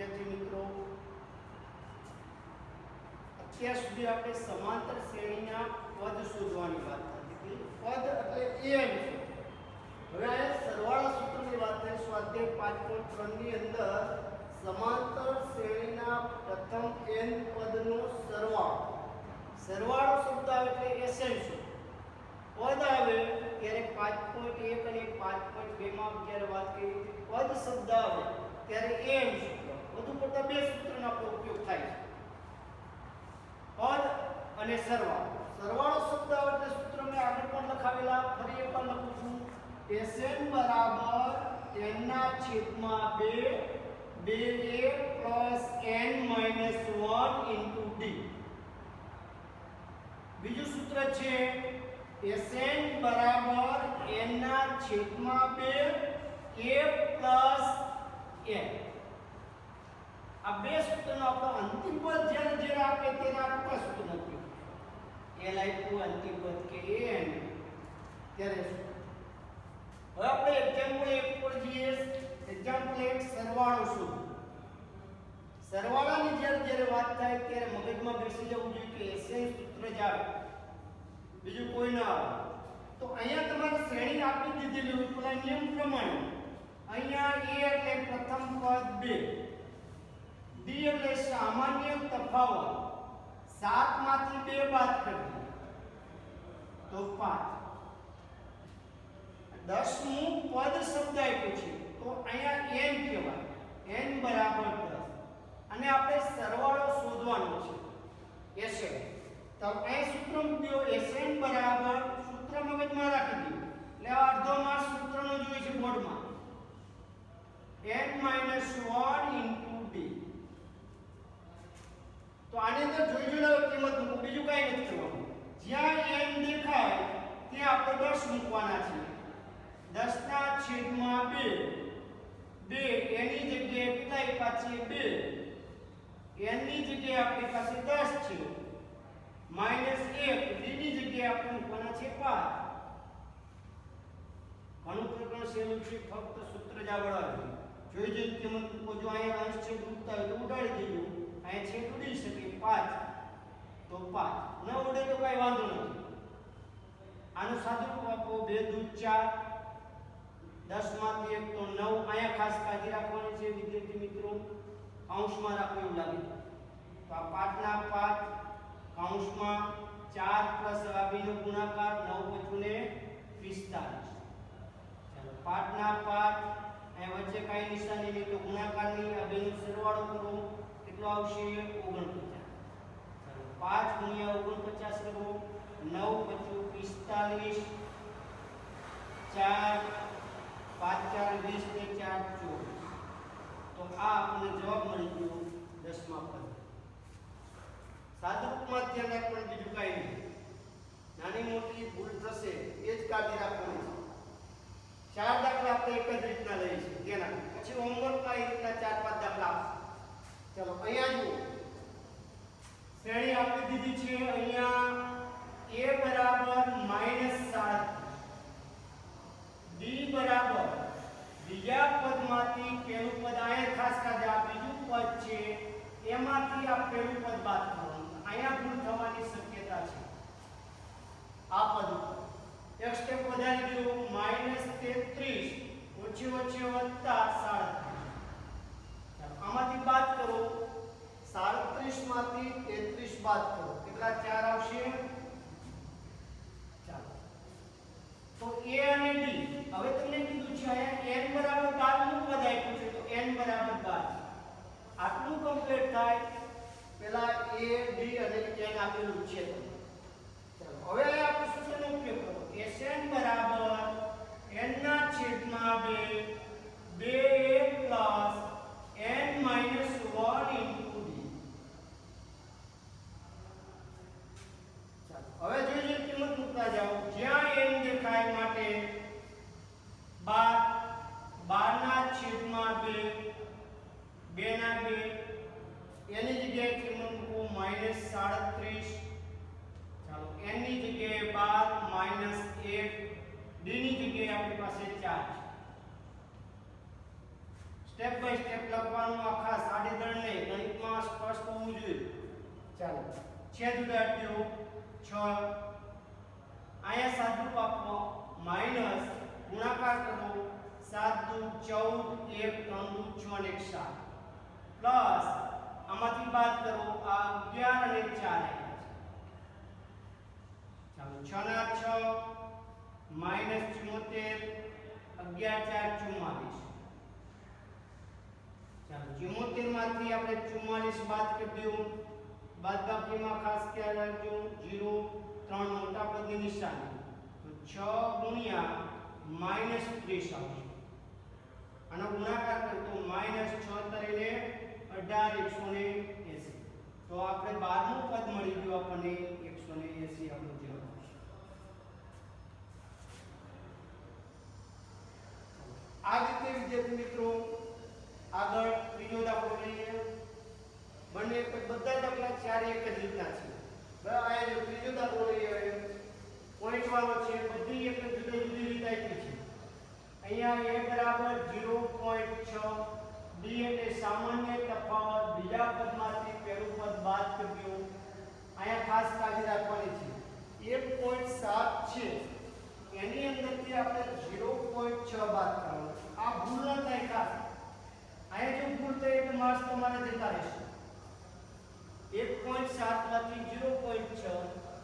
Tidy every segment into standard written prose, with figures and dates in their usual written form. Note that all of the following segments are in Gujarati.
विद्यार्थी मित्रों અત્યાર સુધી આપણે સમાંતર શ્રેણીના પદ શોધવાની વાત કરી હતી। પદ એટલે n છે। હવે આ સરવાળા સૂત્રની વાત કરીએ। સ્વાધ્યાય 5.3 ની અંદર સમાંતર શ્રેણીના પ્રથમ n પદનો સરવાળો શબ્દ આવે એટલે Sn છે। પદ આવે ત્યારે 5.1 અને 5.2 માં જ્યારે વાત કરી પદ શબ્દ આવે ત્યારે n સૂત્ર વધુ પડતા બે સૂત્રનો આપણો ઉપયોગ થાય છે, પદ અને સરવાળો શબ્દ આવે એટલે સૂત્ર મેં આગળ પણ લખાવેલા, ફરી એકવાર લખું છું। Sn બરાબર n ના છેદમાં 2 2a plus n minus 1 into d। બીજું સૂત્ર છે Sn બરાબર n ના છેદમાં 2 a પ્લસ n। આ બે સૂત્રનો આપણો અંતિમ પદ જ્યારે આપે ત્યારે આ ટૂંકા સૂત્રનો ઉપયોગ l આપ્યું અંતિમ પદ કે n ત્યારે હવે આપણે એક્ઝામ્પલ 1 પર જઈએ। એક્ઝામ્પલ 1 સરવાળો શોધો। સરવાળાની જ્યારે વાત થાય ત્યારે મગજમાં બેસી જવું જોઈએ કે Sn સૂત્ર જ આવે, બીજું કોઈ ના આવે। તો અહીંયા તમારે શ્રેણી આપી દીધેલી હોય પેલા નિયમ પ્રમાણે અહીંયા a એટલે પ્રથમ પદ 2, d એટલે સામાન્ય તફાવત, 7 માંથી 2 બાદ કરી તો 5, 10મું પદ શબ્દ આપ્યું છે તો અહીંયા n કહેવાય, n બરાબર 10 અને આપણે સરવાળો શોધવાનો છે Sn। તો અહીં સૂત્ર મૂક્યો Sn બરાબર સૂત્ર મગજમાં રાખી દો એટલે અડધો માર્ક સૂત્રનો જોઈએ છે બોર્ડમાં n માઈનસ 1 ઇન્ટુ d। તો આની અંદર જોઈ કિંમત મૂકો, બીજું કાંઈ નથી કરવાનું। જ્યાં n દેખાય ત્યાં આપણે 10 મૂકવાના છે। 10 ના છેદમાં 2 એની જગ્યાએ કેટલા પાસે 2 n ની જગ્યાએ આપણી પાસે 10 છે માઈનસ 1 d ની જગ્યાએ આપણે મૂકવાના છે 5। ઘણું પ્રકરણ સહેલું છે, ફક્ત સૂત્ર જ આવડવાનું, જોઈ કિંમત મૂકો। જો અહીંયા અંશ છેદ ઉડતા હોય તો ઉડાડી દેજો, અહીંયા છેદ ઉડી શકે 5 તો 5, ન ઉડે તો કઈ વાંધો નથી। આનું સાદુરૂપ આપો 2 દૂ 4, 10 માંથી 1 તો 9। અહીંયા ખાસ કાળજી રાખવાની છે વિદ્યાર્થી મિત્રો, કૌંસમાં રાખવું એવું લાગે તો આ 5 ના 5 કૌંસમાં 4 પ્લસ આ બેનો ગુણાકાર 9 × 45। ચાલો 5 ના 5 અહીં વચ્ચે કાંઈ નિશાની નહીં તો ગુણાકારની આ બેનો સરવાળો કરો કેટલો આવશે 49। ચાલો 5 × 49 કરો 9 × 45, 4 5 4 20 ને 4 24, તો આ આપણને જવાબ મળી ગયો 10મા પદ। સાદુરૂપમાં ધ્યાન રાખવાનું, બીજું કાંઈ નહીં, નાની મોટી ભૂલ થશે એ જ કાળજી રાખવાની છે। 4 દાખલા આપણે એક જ રીતના લઈએ છીએ, ધ્યાન રાખો, પછી હોમવર્કમાં એ રીતના 4-5 દાખલા આપશે। ચલો અહીંયા જુઓ, શ્રેણી આપી દીધી છે। અહીંયા a બરાબર -7, d બરાબર બીજા પદમાંથી પહેલું પદ અહીંયા ખાસ કાળજી, આ બીજું પદ છે એમાંથી આ પહેલું પદ બાદ કરવાનું, અહીંયા ભૂલ થવાની શક્યતા છે। આ પદ એક સ્ટેપ વધારી દો -33 ઓછી ઓછી વત્તા 37, આમાંથી બાદ કરો 37 માંથી 33 બાદ કરો કેટલા 4 આવશે। ચાલો તો a અને d, હવે તમને કીધું છે અહીંયા n બરાબર 12 નું પદ આપ્યું છે તો n બરાબર 12, આટલું કમ્પ્લીટ થાય પહેલા a d અને n આપેલું છે। ચાલો હવે આપણે સૂત્રનો ઉપયોગ કરો। Sn બરાબર n ના છેદમાં 2 2a plus n minus 1 into d। ચાલો હવે જોઈએ કિંમત મૂકતા જાઓ, જ્યાં n દેખાય માટે 12 ના છેદમાં 2 2 ના 2 એની જગ્યાએ કિંમત મૂકો -37। ચાલો n ની જગ્યાએ 12 -1 d ની જગ્યાએ આપણી પાસે 4 છે। સ્ટેપ બાય સ્ટેપ લખવાનું, આખા 10.5 ચાલો છેદ ઉડાડી દો 6 અહીંયા સાદું આપો માઈનસ ગુણાકાર કરો 7 દુ 14 1 3 દુ 6 ને 1 7 પ્લસ આમાંથી બાદ કરો આ 11 અને 4 ચાલો 6 ના 6 માઈનસ 74 11 4 44 ચાલો 74 માંથી આપણે 44 બાદ કરી દઉં બાદબાકીમાં ખાસ ખ્યાલ રાખજો 0 3 મોટા પદની નિશાની તો 6 ગુણ્યા -30 આવશે આનો ગુણાકાર કરો તો -76 ને 18 180 તો આપણે 12મું પદ મળી ગયું આપણને 180 આપણો જવાબ આવશે આ રીતે વિદ્યાર્થી મિત્રો આગળ ત્રીજો દાખલો લઈએ બંને બધા દાખલા ચાર એક જ રીતના છે બરાબર આ જો ત્રીજો દાખલો લઈએ પોઈન્ટ વાળો છે બધી એક જુદી જુદી રીતે આપી છે અહીંયા a બરાબર 0.6 b એટલે સામાન્ય તફાવત બીજા પદમાંથી પહેલું પદ બાદ કર્યું અહીંયા ખાસ કાળજી રાખવાની છે 1.7 છે એની અંદરથી આપણે 0.6 બાદ કરવાનો આ ભૂલ ન થાય ખાસ અહીંયા જો ભૂલ થાય તો માર્ક્સ તમારે જતા રહેશે 1.7 માંથી 0.6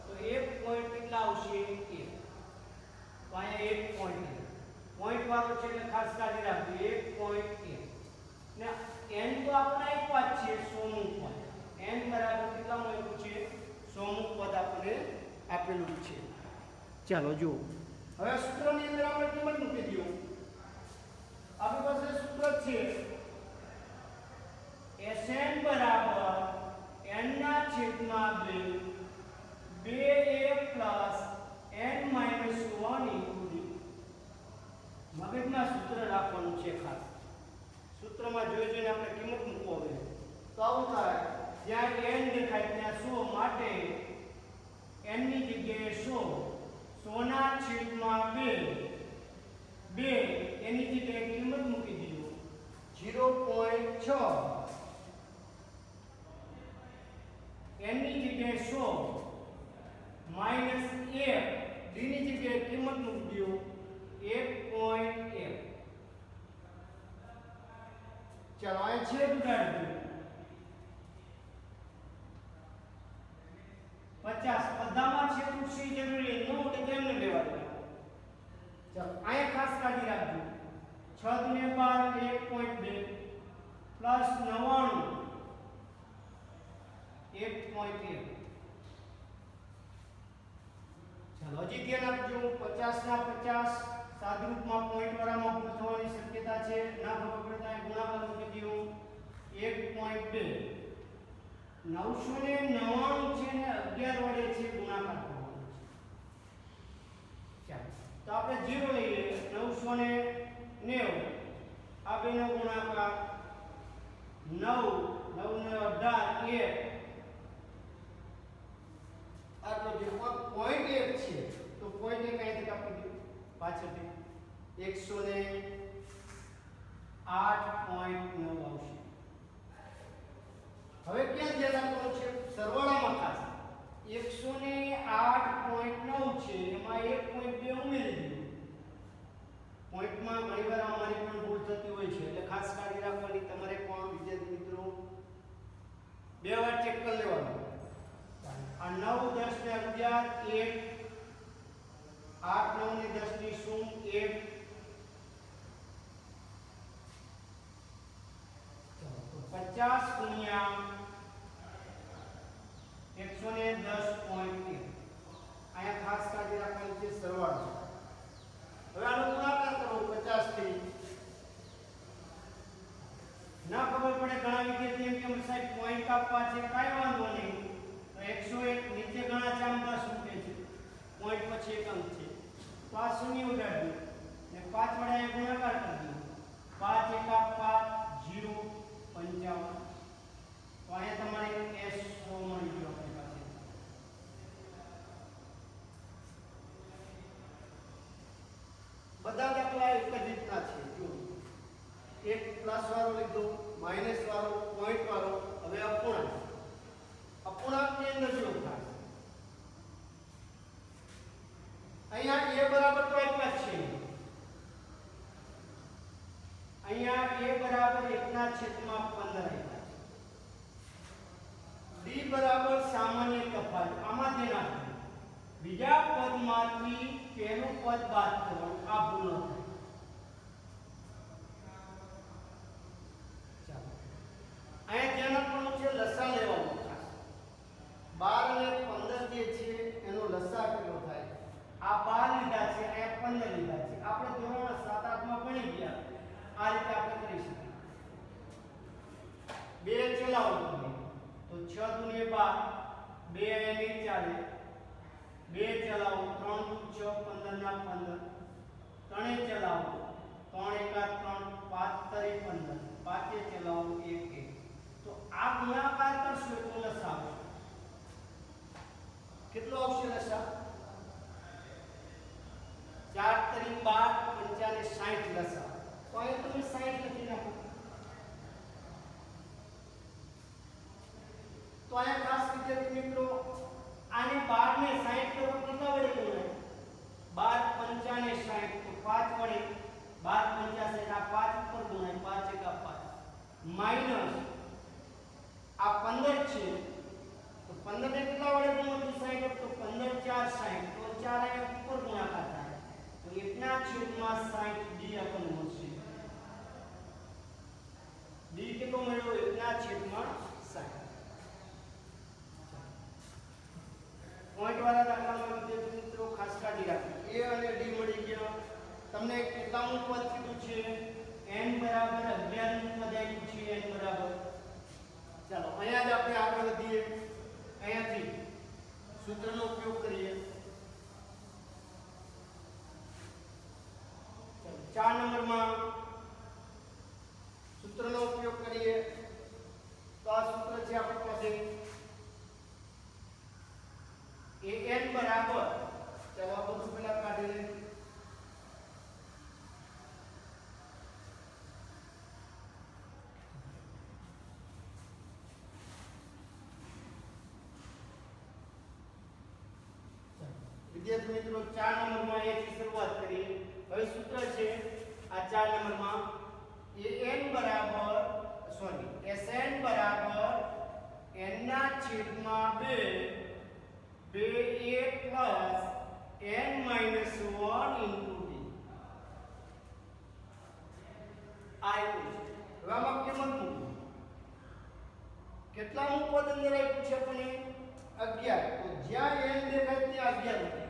તો 1 પોઈન્ટ કેટલા આવશે 1 તો અહીંયા 1 પોઈન્ટ પોઈન્ટ વાળો છે એટલે ખાસ કાળજી રાખજો 1.1 ને n તો આપણે આપ્યા છે 100 મું પદ n બરાબર કેટલા મળ્યું છે 100 મું પદ આપણે આપેલું છે ચાલો જો હવે સૂત્રની અંદર આપણે કિંમત મૂકી દઈએ આપણી પાસે સૂત્ર છે Sn બરાબર n ના છેદમાં 2 2a n - 1 * d મગજમાં સૂત્ર રાખવાનું છે ખાસ સૂત્રમાં જોઈ જોઈને આપણે કિંમત મૂકવો હવે તો આવું થાય જ્યાં n દેખાય ત્યાં 100 માટે n ની જગ્યાએ 100 ના છેદમાં 2 એની જગ્યાએ કિંમત મૂકી દીધો 0.6 n ની જગ્યાએ 100 -1 d ની જગ્યાએ કિંમત મૂકી દો 1.1 ચાલો આ છેદ ઉડાડી દો 50 બધામાં છેદ ઉડશે જરૂરી ન ઉડે તો એમને લેવા દો ચાલો અહીંયા ખાસ કાળજી રાખજો 6 ને 12 1.2 પ્લસ 99 1.1 ચાલો હજી ધ્યાન આપજો 50 ના 50 સાદુરૂપમાં પોઈન્ટ વાળામાં ભૂલ થવાની શક્યતા છે ના ખબર પડતા ગુણાકાર મૂકી દો 1.2 999 છે ને 11 વડે છે ગુણાકાર કરવાનો છે ચાલો તો આપણે 0 લઈએ 990 આ બેનો ગુણાકાર 9 9 ને 18 1 આટલો જે પોઈન્ટ 1 છે તો પોઈન્ટ 1 અહીંથી કાપી દો પાછળથી 108.9 આવશે હવે ક્યાં ધ્યાન આપવાનું છે સરવાળામાં ખાસ 108.9 છે એમાં 1.2 ઉમેરી દીધું પોઈન્ટમાં ઘણીવાર અમારી પણ ભૂલ થતી હોય છે એટલે ખાસ કાળજી રાખવાની તમારે પણ વિદ્યાર્થી મિત્રો બે વાર ચેક કરી લેવાનું આ 9 10 ને 11 1 8 9 ને 10 ની 0 1 50 ગુણ્યા 110.1 અહીંયા ખાસ કાળજી રાખવાની છે સરવાળો હવે આનો ગુણાકાર કરો 50 થી ના ખબર પડે ઘણા વિદ્યાર્થી એમ કે સાહેબ પોઈન્ટ આપવા છે કાઈ વાંધો નહીં તો 101 નીચે ઘણા ચામ 10 મૂકે છે પોઈન્ટ પછી એક અંક છે તો આ શૂન્ય ઉડાડી દો ને 5 વડે ગુણાકાર કરી દો 5 એકા 5 0 55 તો અહીંયા તમારે s 100 મળી ગયો આપણી પાસે બધા દાખલા એક જ રીતના છે જો એક પ્લસ વાળો લીધો માઈનસ વાળો પોઈન્ટ વાળો હવે અપૂર્ણાંક છેદમાં 15 આપ્યા છે. d બરાબર સામાન્ય તફાવત. આમાં ધ્યાન આપજો, બીજા પદમાંથી પહેલું પદ બાદ કરવાનું. આ ભૂલ ન થાય. અહીંયા ધ્યાન આપવાનું છે, લસા લેવાનો ખાસ. 12 અને 15 જે છે એનો લસા કેટલો થાય? આ 12 લીધા છે, અહીંયા 15 લીધા છે. આપણે ધોરણ 7-8 માં ભણી ગયા. આ રીતે આપણે કરી શકીએ. 2 ચલાવો તમે તો 6 દુને 12, 2 અહીંયા નહીં ચાલે. 2 ચલાવો 3 દુ 6, 15 ના 15. 3 ચલાવો 3 એકા 3, 5 તરી 15, 5 ચલાવો 1 1. તો આ ગુણાકાર કરશો એટલે લસા આવશે. કેટલો આવશે લસા? 4 તરી 12, 5 ને 60 લસા. તો અહીં તમે 60 લખી નાખો. તો અહીંયા ખાસ વિદ્યાર્થી મિત્રો આને 12 ને 60 કરો કેટલા વડે ગુણાય? 12 5 ને 60 તો 5 વડે 12 50 આ 5 ઉપર ગુણાય. 5 એકા 5 માઈનસ આ 15 છે તો 15 ને કેટલા વડે ગુણો? 60 તો 15 4 60 તો 4 અહીંયા ઉપર ગુણાકાર થાય તો 1/60 d આપણને મળશે. d કેટલો મળ્યો? 1/60. પોઈન્ટ વાળા દાખલામાં વિદ્યાર્થી મિત્રો ખાસ કાળજી રાખવી. a અને d મળી ગયા. તમને કેટલામું પદ કીધું છે? n બરાબર 11 નું પદ આપ્યું છે. n બરાબર, ચાલો અહીંયા જ આપણે આગળ વધીએ. અહીંયાથી સૂત્રનો ઉપયોગ કરીએ. ચાલો 4 નંબરમાં સૂત્રનો ઉપયોગ કરીએ. તો આ સૂત્ર છે આપણી પાસે an બરાબર, ચાલો આ બધું પેલા કાઢી લઈએ. વિદ્યાર્થી મિત્રો 4 નંબરમાં અહીંથી શરૂઆત કરીએ. હવે સૂત્ર છે આ 4 નંબરમાં an બરાબર Sn બરાબર n ના છેદમાં 2 2a plus n minus 1 into d. આપ્યું છે. હવે આમાં કિંમત મૂકો. કેટલામું પદ અંદર આપ્યું છે આપણને? 11. તો જ્યાં n દેખાય ત્યાં 11 લખીએ.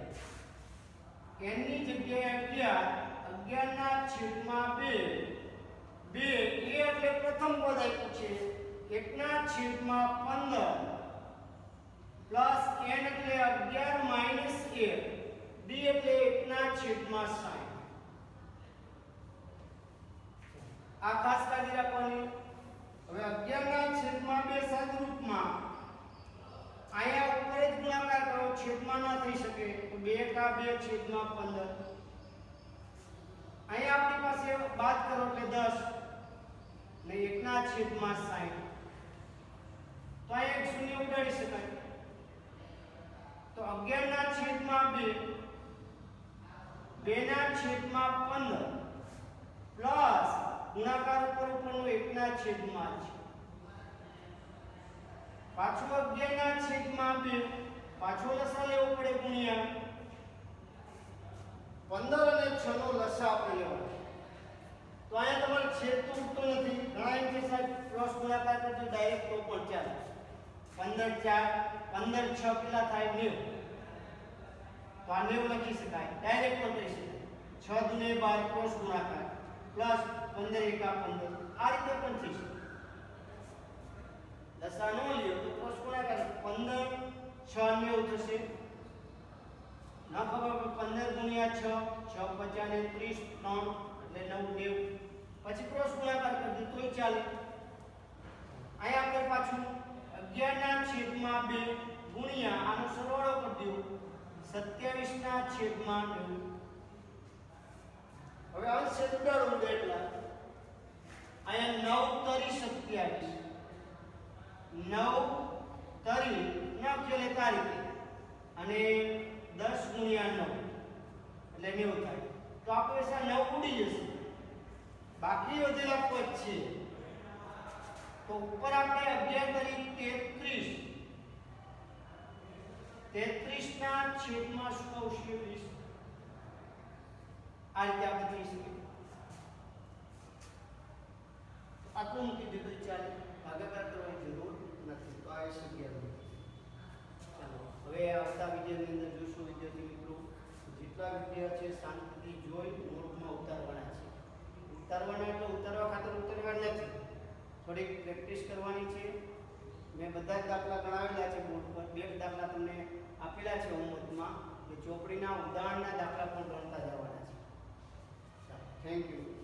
n ની જગ્યાએ 11 ના છેદમાં 2 2 a એટલે પ્રથમ પદ આપ્યું છે 1 ના છેદમાં 15 પ્લસ n એટલે 11 માઈનસ 1 d એટલે 1 ના છેદમાં 60. આ ખાસ કાળજી રાખવાની. હવે 11 ના છેદમાં 2 સાદુરૂપમાં અહીંયા ઉપર જ ગુણાકાર કરો, છેદમાં ના થઈ શકે તો 2 કા 2 છેદમાં 15. અહીંયા આપણી પાસે બાદ કરો એટલે 10 ને 1 ના છેદમાં 60. તો અહીંયા એક શૂન્ય ઉડાડી શકાય. તો 11 ના છેદમાં 2 2 ના છેદમાં 15 પ્લસ ગુણાકાર ઉપરનો 1 ના છેદમાં છે. પાછો 11 ના છેદમાં 2 પાછો લસા લેવો પડે ગુણ્યા 15 અને 6 નો લસા આપણે લેવાનો. તો અહીંયા તમારે છેદ તો ઉઠતો નથી. ઘણા એમ કે સાહેબ ક્રોસ ગુણાકાર કરજો ડાયરેક્ટ તો પણ ચાલે. 15 4 15 6 કેટલા થાય? 90. તો આ 90 લખી શકાય, ડાયરેક્ટ પણ કરી શકાય. 6 દુને 12 ક્રોસ ગુણાકાર પ્લસ 15 એકા 15 આ રીતે પણ થઈ શકે. લસા નો લ્યો તો ક્રોસ ગુણાકાર 15 6 90 થશે. ના ખબર 15 ગુણ્યા 6 6 50 ને 30 3 એટલે 9 90. પછી ક્રોસ ગુણાકાર કરજો તોય ચાલે. અહીંયા આપણે પાછું 11 ના છેદમાં 2 ગુણ્યા આનો સરવાળો કરી દો 27 ના છેદમાં 9. હવે આ છેદ ઉડાડો એટલા. અહીંયા 9 તરી 27 9 તરી 9 એટલે તારીખ અને 10 ગુણ્યા 9 એટલે 90 થાય. તો આપણે સા 9 ઉડી જશે. બાકી વધેલા પદ છે તો ઉપર આપણે અગિયાર કરી 33 ના છેદમાં શું આવશે 20 આ રીતે આપણે થઈ શકે આટલું મૂકી દીધું ચાલે ભાગાકાર કરવાની જરૂર નથી તો આ શક્ય નથી ચાલો હવે આવતા વિડિયોની અંદર જોશું વિદ્યાર્થી મિત્રો જેટલા વિડિયો છે શાંતિથી જોઈ નોટમાં ઉતારવાના છે ઉતારવાના એટલે ઉતારવા ખાતર ઉતારવાના નથી થોડીક પ્રેક્ટિસ કરવાની છે મેં બધા જ દાખલા ગણાવેલા છે બોર્ડ પર બે દાખલા તમને આપેલા છે હોમવર્કમાં કે ચોપડીના ઉદાહરણના દાખલા પણ ગણતા જવાના છે થેન્ક યુ